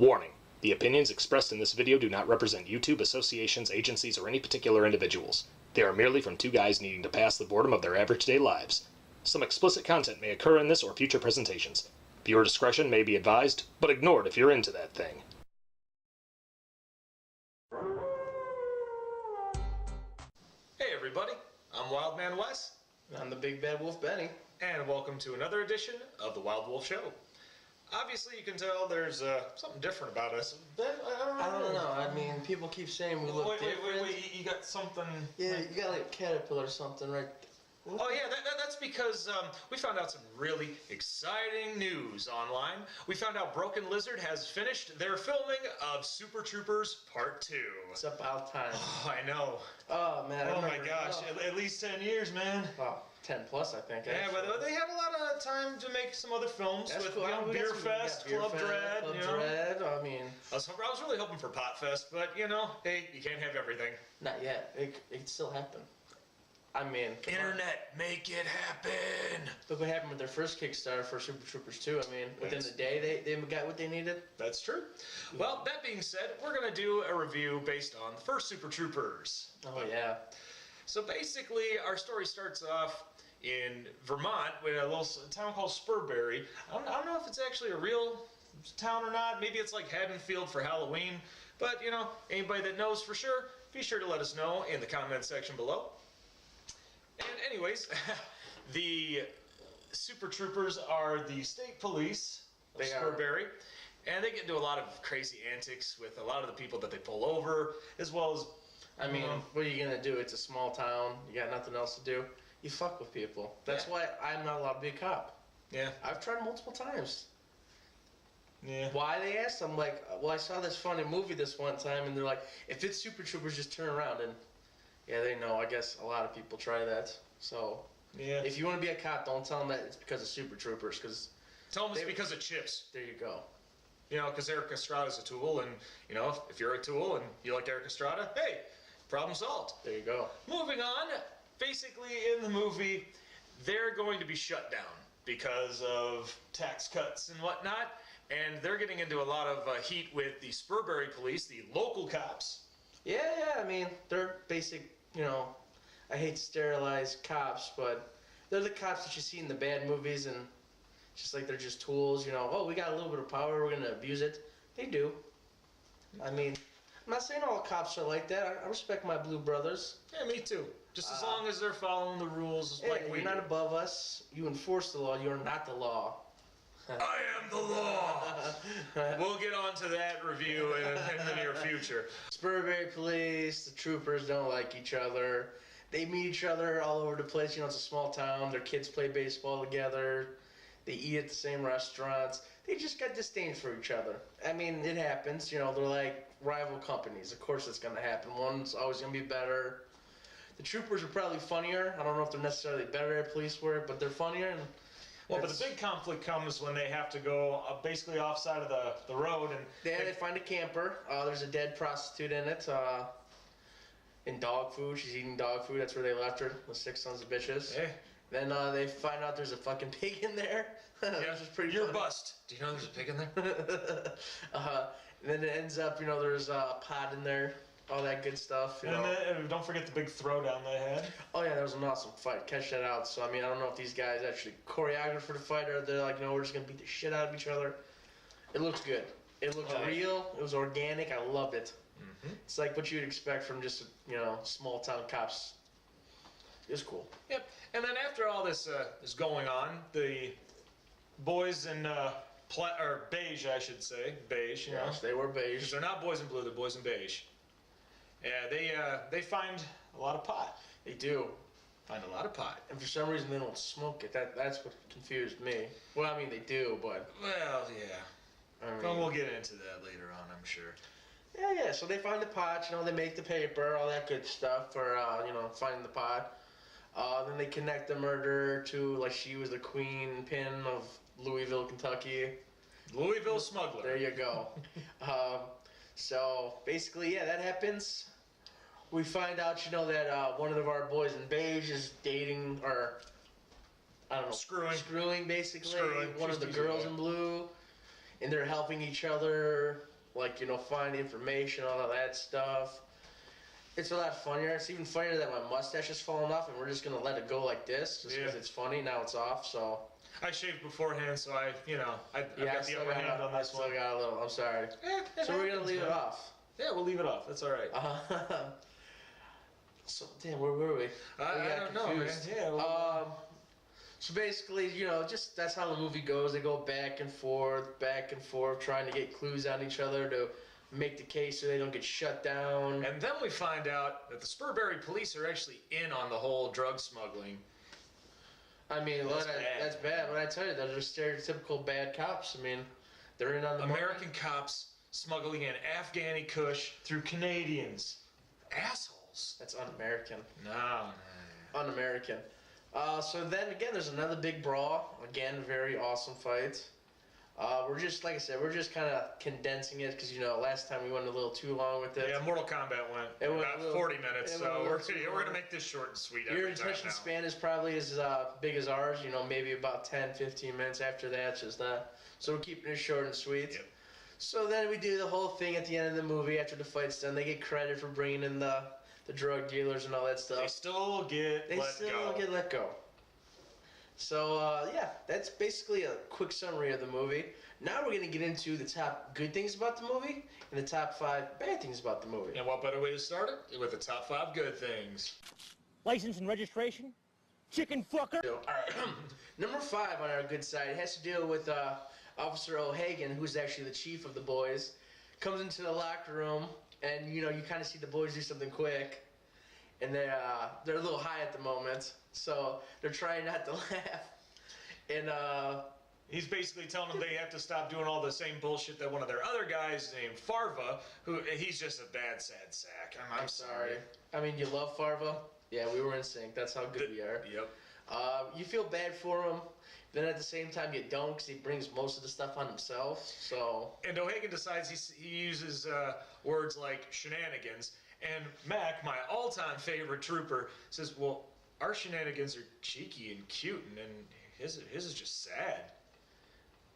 Warning: the opinions expressed in this video do not represent YouTube, associations, agencies, or any particular individuals. They are merely from two guys needing to pass the boredom of their average day lives. Some explicit content may occur in this or future presentations. Viewer discretion may be advised, but ignored if you're into that thing. Hey everybody, I'm Wildman Wes. I'm the Big Bad Wolf Benny. And welcome to another edition of the Wild Wolf Show. Obviously, you can tell there's something different about us. I don't know. I mean, people keep saying we look different. Wait. You got something... Yeah, you got like a caterpillar or something, right? Oh yeah, that's because we found out some really exciting news online. We found out Broken Lizard has finished their filming of Super Troopers Part 2. It's about time. Oh, I know. Oh, man. Oh my gosh, at least 10 years, man. Oh, 10 plus, I think. Yeah, but they had a lot of time to make some other films. That's with cool. Beer Fest, Club Dread. Dread, I mean... I was really hoping for Pot Fest, but, you know, hey, you can't have everything. Not yet. It could still happen. I mean... Internet, make it happen! Look what happened with their first Kickstarter for Super Troopers 2. I mean, within the day, they got what they needed. That's true. Well, that being said, we're going to do a review based on the first Super Troopers. Oh, yeah. So basically, our story starts off in Vermont with a little town called Spurbury. I don't know if it's actually a real town or not. Maybe it's like Haddonfield for Halloween. But, you know, anybody that knows for sure, be sure to let us know in the comment section below. And anyways, the Super Troopers are the state police of Spurbury. And they get into a lot of crazy antics with a lot of the people that they pull over, as well as... I mean, what are you going to do? It's a small town. You got nothing else to do. You fuck with people. That's why I'm not allowed to be a cop. Yeah. I've tried multiple times. Yeah. Why, they asked? I'm like, well, I saw this funny movie this one time, and they're like, if it's Super Troopers, just turn around. And yeah, they know. I guess a lot of people try that. So yeah. If you want to be a cop, don't tell them that it's because of Super Troopers. Tell them it's because of chips. There you go. You know, because Eric Estrada's a tool, and, you know, if you're a tool and you like Eric Estrada, hey, problem solved. There you go. Moving on, basically in the movie, they're going to be shut down because of tax cuts and whatnot, and they're getting into a lot of heat with the Spurbury police, the local cops. Yeah, I mean, they're basic, you know, I hate to sterilize cops, but they're the cops that you see in the bad movies, and just like they're just tools, you know, oh, we got a little bit of power, we're going to abuse it. They do. I mean, I'm not saying all cops are like that. I respect my blue brothers. Yeah, me too. Just as long as they're following the rules like we do. You're not above us. You enforce the law. You're not the law. I am the law. We'll get on to that review in the near future. Spurbury police, the troopers don't like each other. They meet each other all over the place. You know, it's a small town. Their kids play baseball together. They eat at the same restaurants. They just got disdain for each other. I mean, it happens. You know, they're like rival companies. Of course it's going to happen. One's always going to be better. The troopers are probably funnier. I don't know if they're necessarily better at police work, but they're funnier. And well, but the big conflict comes when they have to go basically offside of the road. And they find a camper. There's a dead prostitute in it. In dog food. She's eating dog food. That's where they left her. The 6 sons of bitches. Yeah. Then they find out there's a fucking pig in there. Yeah, which is pretty funny. Bust. Do you know there's a pig in there? And then it ends up, you know, there's a pot in there. All that good stuff. You know. And don't forget the big throwdown they had. Oh yeah, that was an awesome fight. Catch that out. So I mean, I don't know if these guys actually choreographed for the fight or they're like, no, we're just gonna beat the shit out of each other. It looks good. It looked real. It was organic. I loved it. Mm-hmm. It's like what you'd expect from just, you know, small town cops. It was cool. Yep. And then after all this is going on, the boys in or beige, I should say, beige. You know, they were beige. Because they're not boys in blue; they're boys in beige. Yeah, they find a lot of pot. They do. Find a lot of pot. And for some reason they don't smoke it. That's what confused me. Well, I mean they do, but... Well, yeah. I mean, well, we'll get into that later on, I'm sure. Yeah, so they find the pot, you know, they make the paper, all that good stuff for, you know, finding the pot. Then they connect the murder to, like, she was the queen pin of Louisville, Kentucky. Louisville smuggler. There you go. So, basically, yeah, that happens. We find out, you know, that one of our boys in beige is dating, or, I don't know. Screwing, basically. One of the girls in blue. and they're helping each other, like, find information, all of that stuff. It's a lot funnier. It's even funnier that my mustache has fallen off, and we're just gonna let it go like this, just because it's funny. Now it's off, so. I shaved beforehand, so I got the upper hand on this one. I still got a little. I'm sorry. So we're gonna leave it off. Yeah, we'll leave it off. That's all right. So damn, where were we? I don't know, man. Yeah. Well, so basically, just that's how the movie goes. They go back and forth, trying to get clues on each other to make the case so they don't get shut down. and then we find out that the Spurberry police are actually in on the whole drug smuggling. I mean, that's bad. But I tell you, those are stereotypical bad cops. I mean, they're in on the American cops smuggling in Afghani Kush through Canadians. Assholes. That's un-American. No. Un-American. So then again, there's another big brawl. Again, very awesome fight. We're just, like I said, we're just kind of condensing it because, last time we went a little too long with it. Yeah, Mortal Kombat went about 40 minutes, so we're going to make this short and sweet every Your time attention now. span is probably as big as ours, maybe about 10, 15 minutes after that, just that. So we're keeping it short and sweet. Yep. So then we do the whole thing at the end of the movie after the fight's done. They get credit for bringing in the drug dealers and all that stuff. They still get let go. So, that's basically a quick summary of the movie. Now we're going to get into the top good things about the movie and the top 5 bad things about the movie. And what better way to start it? With the top 5 good things. License and registration? Chicken fucker? So, all right. Number 5 on our good side has to deal with Officer O'Hagan, who's actually the chief of the boys. Comes into the locker room, and, you kind of see the boys do something quick. And they're a little high at the moment, so they're trying not to laugh. And He's basically telling them they have to stop doing all the same bullshit that one of their other guys named Farva, he's just a bad, sad sack. I'm sorry. I mean, you love Farva? Yeah, we were in sync. That's how good we are. Yep. You feel bad for him, then at the same time you don't, because he brings most of the stuff on himself. So. And O'Hagan decides he uses words like shenanigans. And Mac, my all-time favorite trooper, says, well, our shenanigans are cheeky and cute, and his is just sad.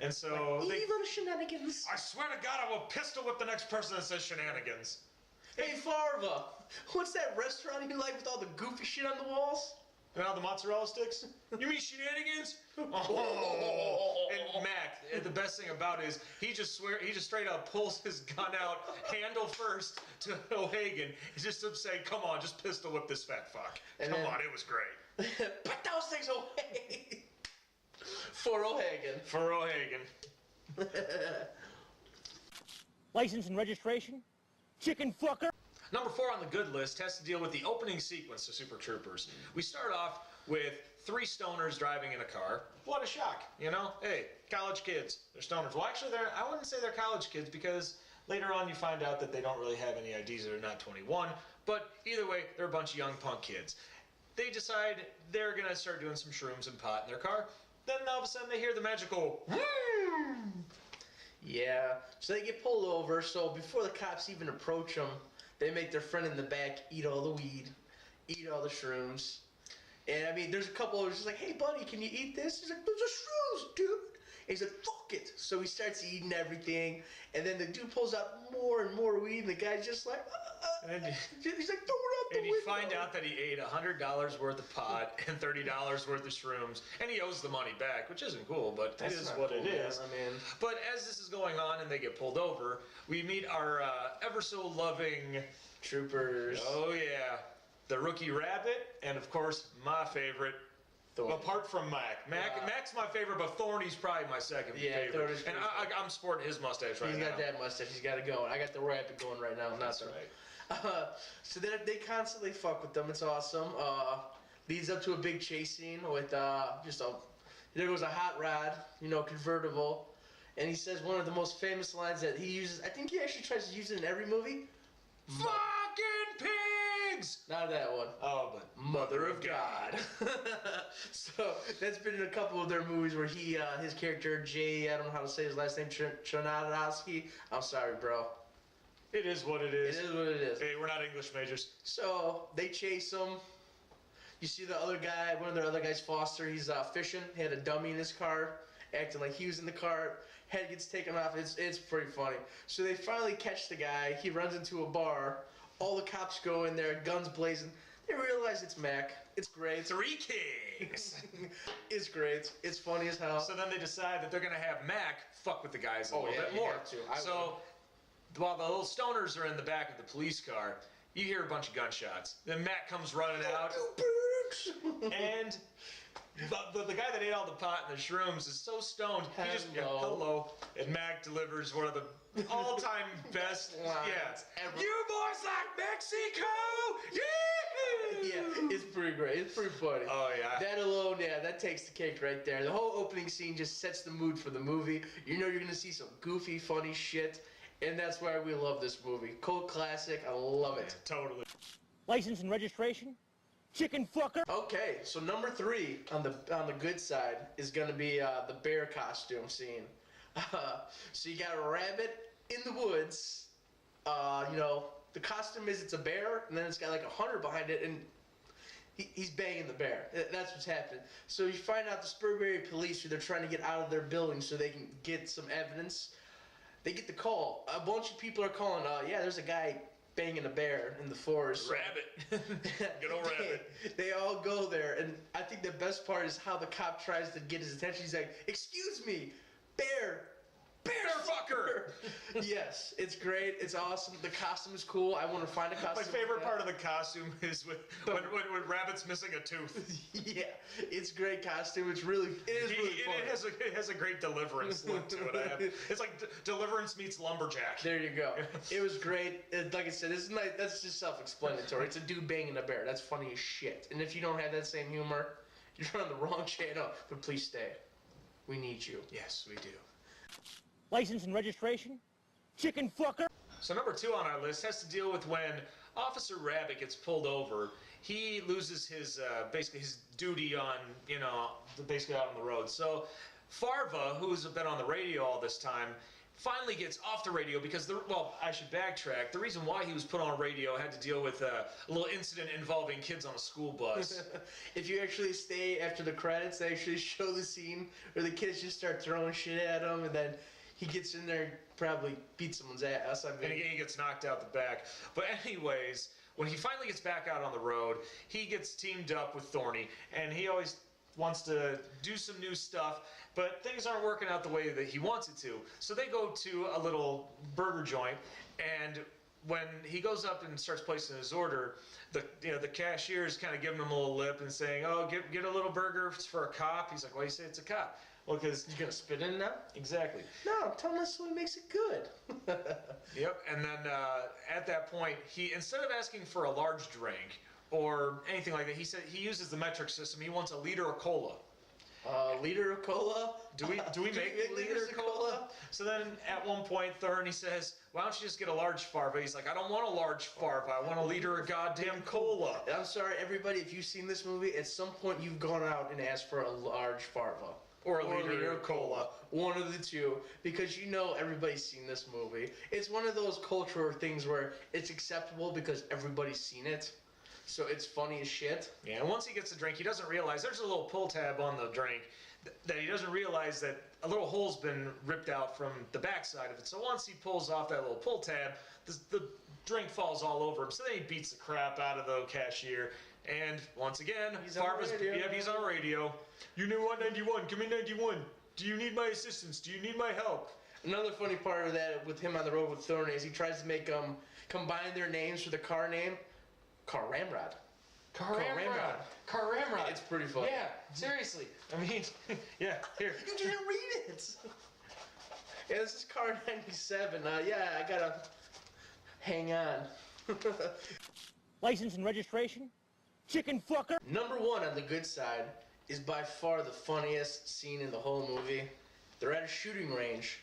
And so like, evil shenanigans. I swear to God, I will pistol whip the next person that says shenanigans. Hey, Farva, what's that restaurant you like with all the goofy shit on the walls? Now the mozzarella sticks? You mean shenanigans? Oh. And Mac, the best thing about it is he just straight up pulls his gun out, handle first, to O'Hagan. He's just saying, "Come on, just pistol whip this fat fuck." Come on, it was great. Put those things away. For O'Hagan. For O'Hagan. License and registration? Chicken fucker? Number 4 on the good list has to deal with the opening sequence of Super Troopers. We start off with 3 stoners driving in a car. What a shock, Hey, college kids, they're stoners. Well, actually, I wouldn't say they're college kids because later on you find out that they don't really have any IDs, they're not 21. But either way, they're a bunch of young punk kids. They decide they're going to start doing some shrooms and pot in their car. Then all of a sudden they hear the magical Yeah, so they get pulled over, so before the cops even approach them, they make their friend in the back eat all the weed, eat all the shrooms. And I mean, there's a couple of just like, hey buddy, can you eat this? He's like, those are shrooms, dude. And he's like, fuck it. So he starts eating everything, and then the dude pulls out more and more weed, and the guy's just like, And he's like, throw it out the And you window. find out that he ate $100 worth of pot and $30 worth of shrooms, and he owes the money back, which isn't cool, but That's it is not what cool, it man. is. I mean, But as this is going on and they get pulled over, we meet our ever so loving, troopers. oh yeah, the Rookie Rabbit, and of course my favorite. Thorny. Apart from Mac. Mac's my favorite, but Thorny's probably my second favorite. Thorny's And pretty I'm sporting his mustache right He's now. got that mustache. He's got it going. I got the rabbit going right now. That's right. So they constantly fuck with them. It's awesome. Leads up to a big chase scene with there goes a hot rod, convertible, and he says one of the most famous lines that he uses. I think he actually tries to use it in every movie. Fucking pigs! Not that one. Oh, but Mother of God. So that's been in a couple of their movies where his character Jay, I don't know how to say his last name, Chernadowski. I'm sorry, bro. It is what it is. It is what it is. Hey, we're not English majors. So they chase him. You see the other guy, one of their other guys, Foster. He's fishing. He had a dummy in his car, acting like he was in the car. Head gets taken off. It's pretty funny. So they finally catch the guy. He runs into a bar. All the cops go in there, guns blazing. They realize it's Mac. It's great. Three Kings. It's great. It's funny as hell. So then they decide that they're gonna have Mac fuck with the guys a little bit you more. have to. I So while the little stoners are in the back of the police car, you hear a bunch of gunshots. Then Mac comes running out, and the guy that ate all the pot and the shrooms is so stoned. He just hello, and Mac delivers one of the all-time best. ever. You boys like Mexico? Yeah. Yeah, it's pretty great. It's pretty funny. Oh yeah. That alone, that takes the cake right there. The whole opening scene just sets the mood for the movie. You know you're gonna see some goofy, funny shit, and that's why we love this movie. Cult classic. I love it. Totally. License and registration? Chicken fucker? Okay, so number 3 on the good side is gonna be the bear costume scene. So you got a rabbit in the woods. The costume is it's a bear, and then it's got like a hunter behind it, and he's banging the bear. That's what's happening. So you find out the Spurbury police, who they're trying to get out of their building so they can get some evidence. They get the call. A bunch of people are calling. There's a guy banging a bear in the forest. Rabbit. Good old rabbit. They all go there, and I think the best part is how the cop tries to get his attention. He's like, "Excuse me, bear fucker." Yes, it's great. It's awesome. The costume is cool. I want to find a costume. My favorite like part of the costume is when Rabbit's missing a tooth. Yeah, it's a great costume. It is really fun. It has a great Deliverance look to it. It's like Deliverance meets Lumberjack. There you go. It was great. Like I said, that's just self-explanatory. It's a dude banging a bear. That's funny as shit. And if you don't have that same humor, you're on the wrong channel. But please stay. We need you. Yes, we do. License and registration? Chicken fucker? So number 2 on our list has to deal with when Officer Rabbit gets pulled over. He loses his basically his duty on basically out on the road. So Farva, who's been on the radio all this time, finally gets off the radio because I should backtrack. The reason why he was put on radio had to deal with a little incident involving kids on a school bus. If you actually stay after the credits, they actually show the scene where the kids just start throwing shit at him, and then he gets in there, probably beats someone's ass. And he gets knocked out the back. But anyways, when he finally gets back out on the road, he gets teamed up with Thorny, and he always wants to do some new stuff, but things aren't working out the way that he wants it to. So they go to a little burger joint, and when he goes up and starts placing his order, the cashier's kind of giving him a little lip and saying, "Oh, get a little burger for a cop." He's like, "Why do you say it's a cop?" Well, because You're gonna spit in now? exactly. No, tell him that's what makes it good. Yep. And then at that point, he instead of asking for a large drink or anything like that, he said he uses the metric system. He wants a liter of cola. Liter of cola? Do we make liters of cola? So then at one point, Thorny says, "Why don't you just get a large Farva?" He's like, "I don't want a large Farva. I want a liter of goddamn cola." I'm sorry, everybody, if you've seen this movie, at some point you've gone out and asked for a large Farva. Or a liter of cola. One of the two, because everybody's seen this movie. It's one of those cultural things where it's acceptable because everybody's seen it. So it's funny as shit. Yeah, and once he gets the drink, he doesn't realize there's a little pull tab on the drink that he doesn't realize that a little hole's been ripped out from the backside of it. So once he pulls off that little pull tab, the drink falls all over him. So then he beats the crap out of the cashier. And once again, He's on radio. "You knew 191. Come in 91. Do you need my assistance? Do you need my help?" Another funny part of that with him on the road with Thorny is he tries to make them combine their names for the car name. Car Ramrod. Car Ramrod. It's pretty funny. Yeah, seriously. I mean, yeah, here. You can't read it. Yeah, this is car 97. I gotta hang on. License and registration? Chicken fucker? Number 1 on the good side is by far the funniest scene in the whole movie. They're at a shooting range,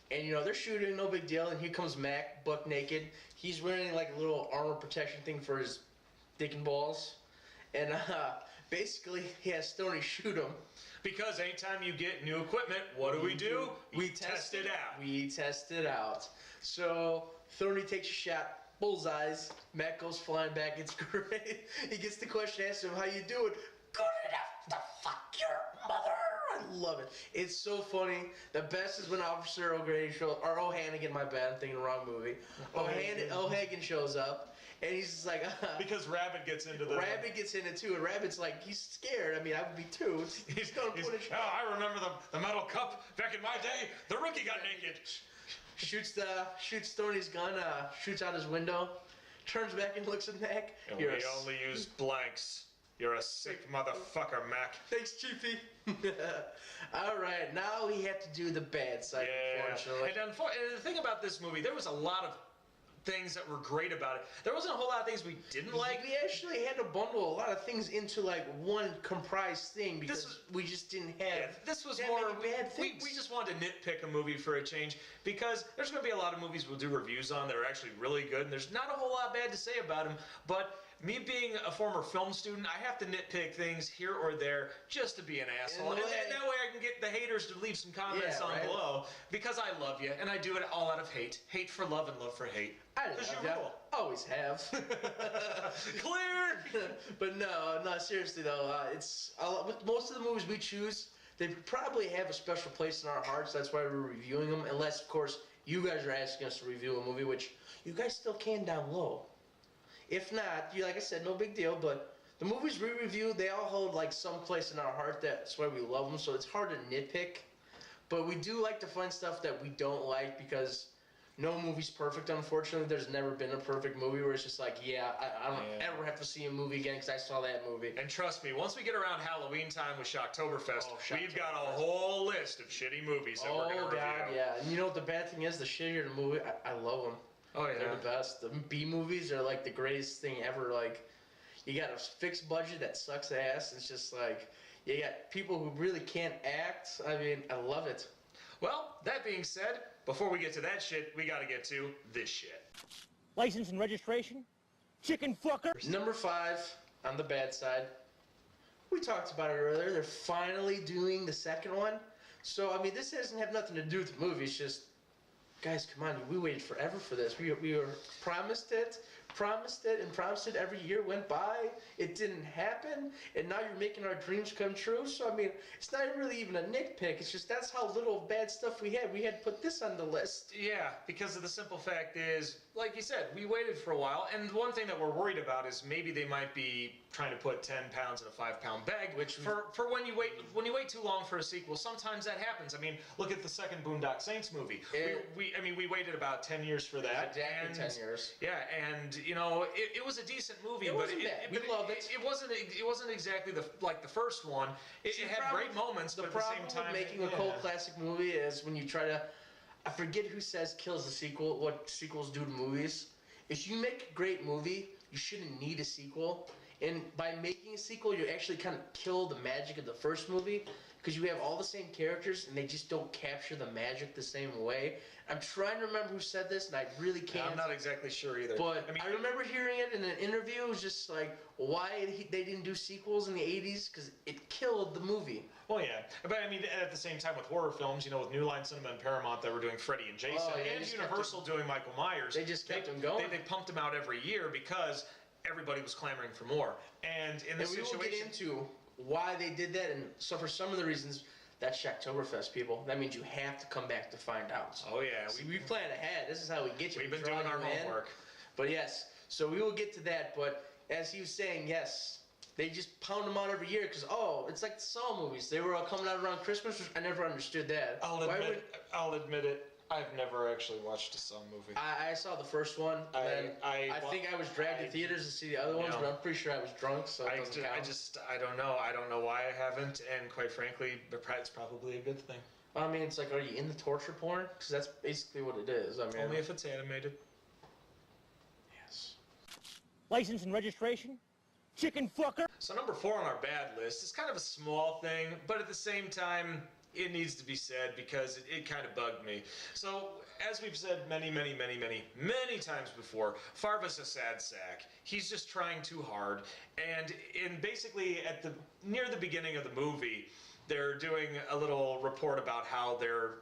and they're shooting, no big deal, and here comes Mac, buck naked. He's wearing like a little armor protection thing for his dick and balls, and basically he has Thorny shoot him. Because anytime you get new equipment, what do? We test it out. We test it out. So Thorny takes a shot, bullseyes. Mac goes flying back. It's great. He gets the question asked him, "How you doing?" "Good enough to fuck your mother." I love it. It's so funny. The best is when Officer O'Hannigan, my bad, I'm thinking the wrong movie. O'Hagan shows up, and he's just like, Because Rabbit gets into the... Rabbit gets in it too, and Rabbit's like, he's scared. I mean, I would be too. He's going to put a shot. I remember the metal cup back in my day. The rookie got naked. Shoots Stoney's gun, shoots out his window, turns back and looks at Mac. And we only use blanks. You're a sick motherfucker, Mac. Thanks, Chiefy. All right, now we have to do the bad side, unfortunately. And the thing about this movie, there was a lot of things that were great about it. There wasn't a whole lot of things we didn't like. We actually had to bundle a lot of things into like one comprised thing because we just didn't have. This was that more many bad things. We just wanted to nitpick a movie for a change because there's going to be a lot of movies we'll do reviews on that are actually really good, and there's not a whole lot bad to say about them. But me being a former film student, I have to nitpick things here or there just to be an asshole. And that way I can get the haters to leave some comments down below because I love you, and I do it all out of hate. Hate for love and love for hate. I love you. Always have. Clear! But no, seriously though, it's with most of the movies we choose, they probably have a special place in our hearts. That's why we're reviewing them, unless, of course, you guys are asking us to review a movie, which you guys still can down low. If not, like I said, no big deal, but the movies we review, they all hold like some place in our heart. That's why we love them, so it's hard to nitpick. But we do like to find stuff that we don't like because no movie's perfect, unfortunately. There's never been a perfect movie where it's just like, I don't ever have to see a movie again because I saw that movie. And trust me, once we get around Halloween time with Shocktoberfest, we've got a whole list of shitty movies that we're going to review. Oh, God, yeah. And you know what the bad thing is? The shittier the movie, I love them. Oh, yeah. They're the best. The B movies are like the greatest thing ever. Like, you got a fixed budget that sucks ass. It's just like, you got people who really can't act. I mean, I love it. Well, that being said, before we get to that shit, we got to get to this shit. License and registration? Chicken fucker? Number 5 on the bad side. We talked about it earlier. They're finally doing the second one. So, I mean, this doesn't have nothing to do with the movie. It's just, guys, come on. We waited forever for this. We were promised it every year went by. It didn't happen, and now you're making our dreams come true. So I mean, it's not really even a nitpick. It's just that's how little bad stuff we had. We had to put this on the list. Yeah, because of the simple fact is, like you said, we waited for a while, and one thing that we're worried about is maybe they might be trying to put 10 pounds in a 5-pound bag, which for when you wait too long for a sequel, sometimes that happens. I mean, look at the second Boondock Saints movie. We waited about 10 years for that. Exactly 10 years. Yeah, and you know, it was a decent movie, it but wasn't bad. We loved it. It wasn't exactly the first one. It had great moments, but at the same time, with making a cult classic movie is when you try to, I forget who says kills the sequel. What sequels do to movies? If you make a great movie, you shouldn't need a sequel. And by making a sequel, you actually kind of kill the magic of the first movie because you have all the same characters and they just don't capture the magic the same way. I'm trying to remember who said this, and I really can't. I'm not exactly sure either. But I remember hearing it in an interview. It was just like, why they didn't do sequels in the 80s? Because it killed the movie. Well, yeah. But, I mean, at the same time with horror films, you know, with New Line Cinema and Paramount that were doing Freddy and Jason, and Universal doing Michael Myers. They just kept them going. They pumped them out every year because everybody was clamoring for more. And in this situation... we will get into why they did that, and so for some of the reasons... That's Shocktoberfest, people. That means you have to come back to find out. Oh, yeah. We plan ahead. This is how we get you. We've been doing our homework. But yes, so we will get to that. But as he was saying, yes, they just pound them out every year because, it's like the Saw movies. They were all coming out around Christmas. I never understood that. I'll admit it. I've never actually watched a Saw movie. I saw the first one. I think I was dragged to theaters to see the other ones, but I'm pretty sure I was drunk, so it doesn't count. I don't know. I don't know why I haven't, and quite frankly, it's probably a good thing. I mean, it's like, are you into torture porn? Because that's basically what it is. I mean, only if it's animated. Yes. License and registration? Chicken fucker? So number 4 on our bad list is kind of a small thing, but at the same time, it needs to be said because it kind of bugged me. So, as we've said many times before, Farva's a sad sack. He's just trying too hard. And basically, near the beginning of the movie, they're doing a little report about how their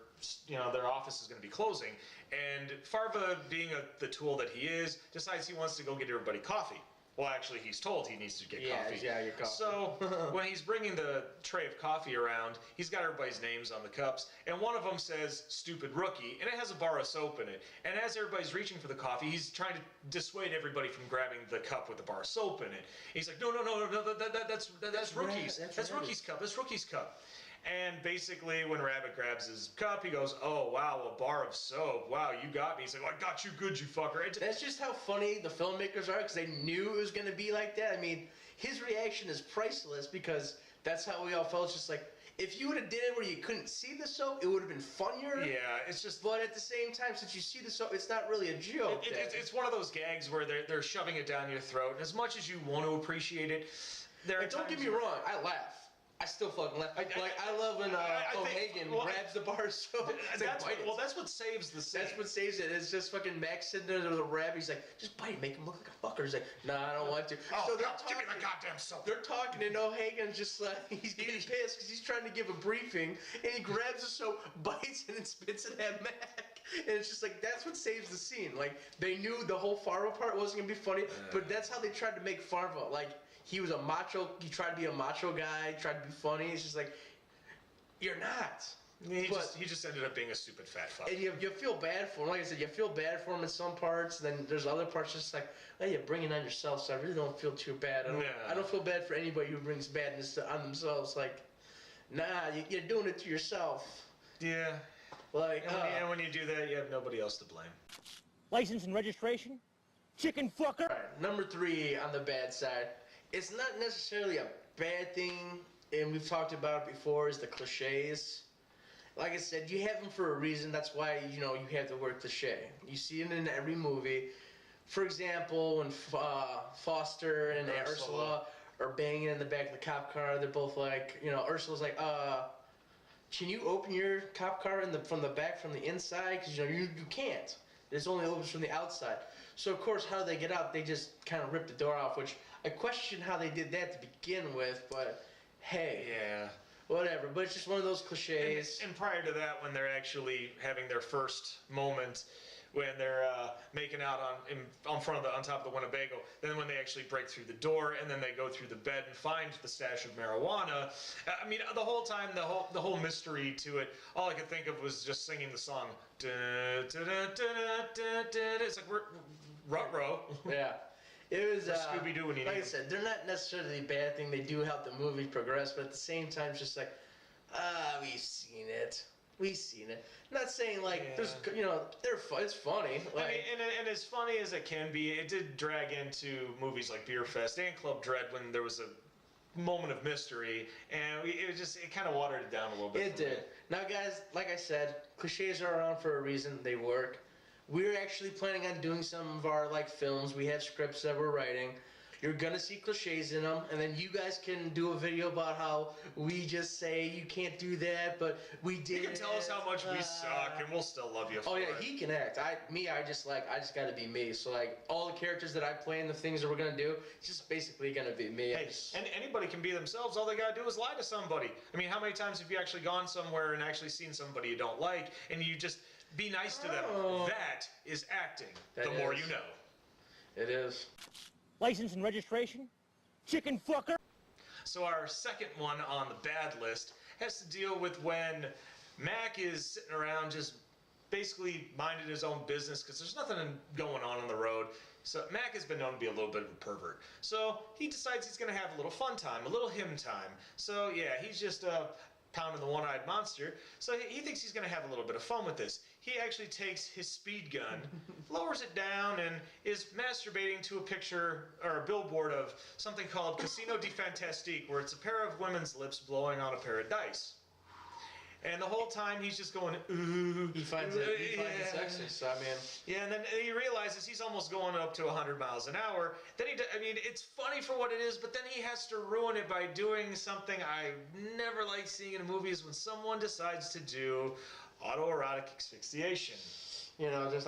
office is going to be closing. And Farva, being the tool that he is, decides he wants to go get everybody coffee. Well, actually, he's told he needs to get Yeah, coffee. yeah, get coffee. So when he's bringing the tray of coffee around, he's got everybody's names on the cups, and one of them says "Stupid Rookie," and it has a bar of soap in it. And as everybody's reaching for the coffee, he's trying to dissuade everybody from grabbing the cup with the bar of soap in it. He's like, "No, that's Rookie's. That's Rookie's cup. That's Rookie's cup." And basically, when Rabbit grabs his cup, he goes, "Oh, wow, a bar of soap. Wow, you got me." He's like, "Oh, I got you good, you fucker." That's just how funny the filmmakers are, because they knew it was going to be like that. I mean, his reaction is priceless, because that's how we all felt. It's just like, if you would have did it where you couldn't see the soap, it would have been funnier. Yeah, it's just... But at the same time, since you see the soap, it's not really a joke. It's one of those gags where they're shoving it down your throat, and as much as you want to appreciate it, there are Don't get times me wrong, I laugh. I still fucking laugh. I love when O'Hagan grabs the bar of soap. That's what saves the scene. That's what saves it. It's just fucking Max sitting there with a rabbit. He's like, just bite it, make him look like a fucker. He's like, nah, I don't want to. Oh, so give me the goddamn soap. They're talking, and O'Hagan's just like, he's getting pissed because he's trying to give a briefing, and he grabs the soap, bites it, and spits it at Mac. And it's just like, that's what saves the scene. Like, they knew the whole Farva part wasn't going to be funny, but that's how they tried to make Farva. Like, he was a macho, he tried to be a macho guy, tried to be funny. It's just like, you're not. He just ended up being a stupid fat fuck. And you feel bad for him. Like I said, you feel bad for him in some parts. Then there's other parts just like, hey, you're bringing on yourself, so I really don't feel too bad. I don't feel bad for anybody who brings badness on themselves. Like, nah, you're doing it to yourself. Yeah. Like, and when you do that, you have nobody else to blame. License and registration? Chicken fucker? All right, number 3 on the bad side. It's not necessarily a bad thing, and we've talked about it before, is the cliches. Like I said, you have them for a reason. That's why, you have the word cliche. You see it in every movie. For example, when Foster and Ursula are banging in the back of the cop car, they're both like, Ursula's like, can you open your cop car from the back, from the inside? Because, you can't. It only opens from the outside. So, of course, how do they get out? They just kind of rip the door off, which I question how they did that to begin with, but hey. Yeah. Whatever, but it's just one of those cliches. And prior to that, when they're actually having their first moment, when they're making out on top of the Winnebago, then when they actually break through the door, and then they go through the bed and find the stash of marijuana. I mean, the whole time, the whole mystery to it, all I could think of was just singing the song. It's like we're Ruh-roh. Yeah. It was Scooby-Doo when you like need I said, they're not necessarily a bad thing. They do help the movie progress, but at the same time, it's just like, we've seen it. We've seen it. I'm not saying like there's, it's funny. Like, I mean, and as funny as it can be, it did drag into movies like Beer Fest and Club Dread when there was a moment of mystery, and it kind of watered it down a little bit. It did. Now, guys, like I said, cliches are around for a reason. They work. We're actually planning on doing some of our films. We have scripts that we're writing. You're gonna see cliches in them, and then you guys can do a video about how we just say you can't do that, but we did. You can tell us how much we suck, and we'll still love you. Oh yeah, he can act. I just gotta be me. So all the characters that I play and the things that we're gonna do, it's just basically gonna be me. Hey, and anybody can be themselves. All they gotta do is lie to somebody. I mean, how many times have you actually gone somewhere and actually seen somebody you don't like, and you just be nice to them? That is acting. The more you know. It is. License and registration? Chicken fucker? So our second one on the bad list has to deal with when Mac is sitting around just basically minding his own business because there's nothing going on the road. So Mac has been known to be a little bit of a pervert. So he decides he's going to have a little fun time, a little him time. So yeah, he's just pounding the one-eyed monster. So he thinks he's going to have a little bit of fun with this. He actually takes his speed gun, lowers it down, and is masturbating to a picture or a billboard of something called Casino de Fantastique, where it's a pair of women's lips blowing on a pair of dice. And the whole time he's just going, ooh. He finds it sexy, so I mean. Yeah, and then he realizes he's almost going up to 100 miles an hour. Then it's funny for what it is, but then he has to ruin it by doing something I never like seeing in movies when someone decides to do autoerotic asphyxiation. Just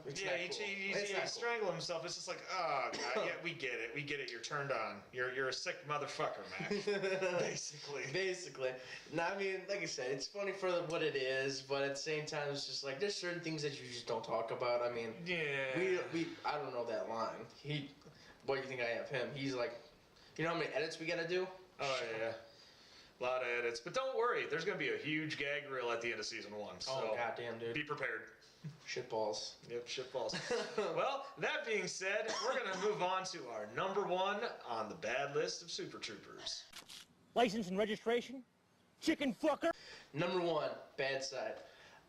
it's yeah, he's strangling himself. It's just like, oh, God, yeah, we get it. You're turned on. You're a sick motherfucker, Mac. Basically. No, I mean, like I said, it's funny for what it is, but at the same time, it's just like there's certain things that you just don't talk about. I mean, yeah, I don't know that line. What do you think I have him? He's like, you know how many edits we gotta do? Oh yeah, a lot of edits. But don't worry, there's gonna be a huge gag reel at the end of season 1. So Oh goddamn, dude. be prepared. Shitballs. Yep, shitballs. Well, that being said, we're gonna move on to our number 1 on the bad list of Super Troopers. License and registration? Chicken fucker? Number 1, bad side.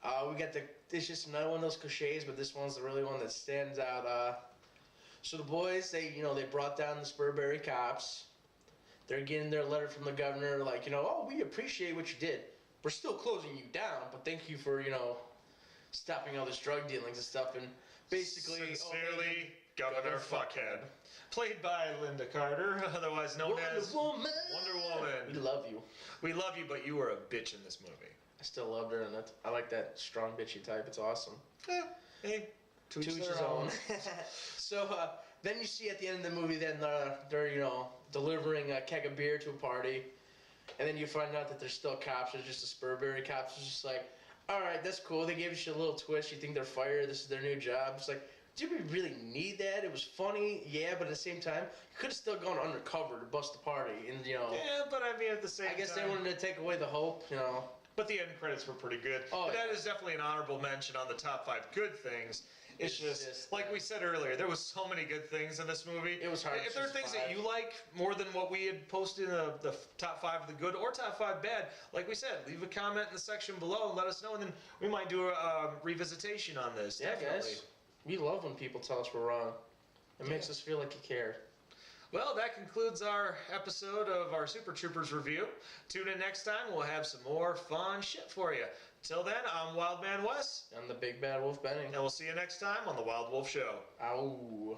We got it's just another one of those cliches, but this one's the really one that stands out. So the boys, they brought down the Spurberry cops. They're getting their letter from the governor, like, oh, we appreciate what you did. We're still closing you down, but thank you for, stopping all this drug dealings and stuff. And basically, Sincerely, Governor Fuckhead. Played by Linda Carter, otherwise known as Wonder Woman. We love you. We love you, but you were a bitch in this movie. I still loved her, and I like that strong bitchy type. It's awesome. Hey, to To each each their his own. own. So then you see at the end of the movie, then they're delivering a keg of beer to a party, and then you find out that there's still cops. There's just the Spurberry cops. It's just like, all right, that's cool. They gave you a little twist. You think they're fired. This is their new job. It's like, did we really need that? It was funny, yeah, but at the same time, you could have still gone undercover to bust the party, and Yeah, but I mean, at the same I guess time, they wanted to take away the hope, But the end credits were pretty good. Oh, But yeah. that is definitely an honorable mention on the top 5 good things. It's It's just, just, like we said earlier, there was so many good things in this movie. It was hard to If there are choose things 5. that you like more than what we had posted in the top 5 of the good or top 5 bad, like we said, leave a comment in the section below and let us know, and then we might do a revisitation on this. Yeah, definitely. guys. We love when people tell us we're wrong. It makes us feel like you care. Well, that concludes our episode of our Super Troopers review. Tune in next time. We'll have some more fun shit for you. Till then, I'm Wildman Wes, I'm the big bad wolf Benning. and we'll see you next time on The Wild Wolf Show. Ow.